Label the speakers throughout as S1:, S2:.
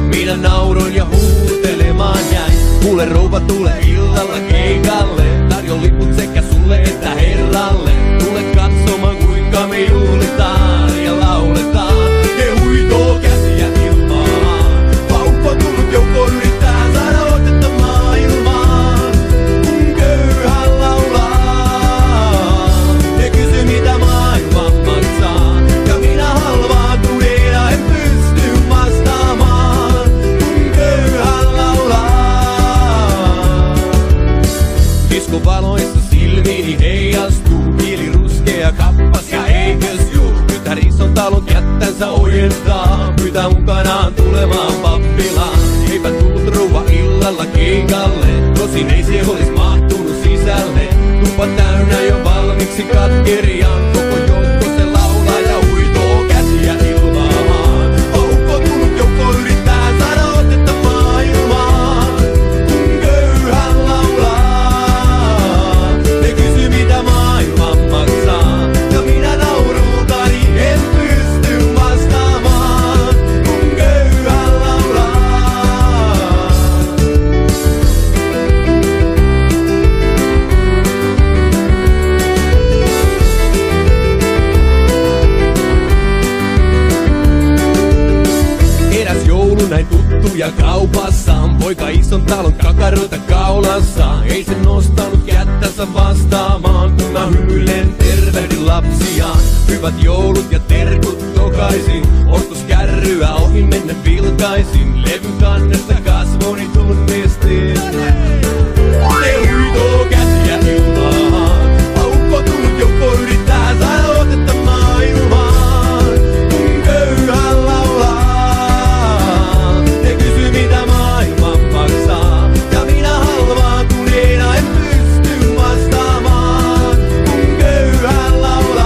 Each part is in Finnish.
S1: Minä nauroin ja huutelemaan jäin. Kuule rouva, tule illalla keikalle. Tarjon liput sekä sulle että herralle. Tule katsomaan kuinka me juhlitaan ja lauletaan. Ja huitoo käsiä ilmaan. Vaukko tullut joukko yrittää saada otetta maailmaan. Kun köyhä laulaa ja kysy mitä maailma maksaa. Ja minä halvaantuneena en pysty vastaamaan. Kun köyhä laulaa. Diskovaloissa silmiini heijastuu. Mieli ruskea kappas ja eikös juu. Nyt Harrison talon kättänsä ojentaa. Pyytää mukanaan tulemaan pappilaan. Eipä tullut rouva illalla keikalle. Tosin ei se olis mahtunut sisälle. Tupa täynnä jo valmiiksi katkeria. Koko joukko se laulaa ja huitoo käsiä ilmaan. Vaukko tullut joukko yrittää saada otetta maailmaan. Kun köyhä laulaa ne kysy mitä maailma maksaa. Ja minä nauruutani en pysty vastaamaan. Kun köyhä laulaa. Eräs joulu näin tuttuja kaupassa. Poika ison talon kakaroita kaulassa. Ei se nostanut kättänsä vastaamaan. Kun mä hymyilen tervehdin lapsiaan. Hyvät joulut ja terkut tokaisin. Ostoskärryä ohi menne vilkaisin. Levyn kannesta kasvoni tunnistin. Ne huitoo käsiä ilmaan. Vaukko tullut joukko yrittää saada otetta maailmaan. Kun köyhä laulaa ne kysy mitä maailma maksaa. Ja minä halvaantuneena en pysty vastaamaan. Kun köyhä laulaa.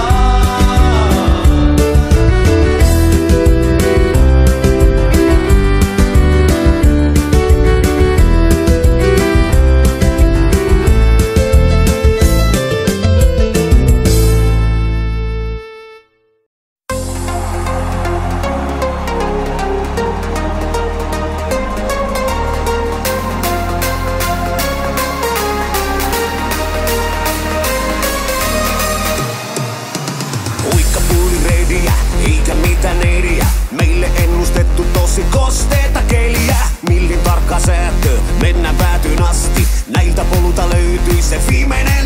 S2: Uikka puolireidiä, eikä mitään eriä. Meille ennustettu tosi kosteeta keliä. Millin tarkka säätö, mennään päätyyn asti. Näiltä polulta löytyi se viimeinen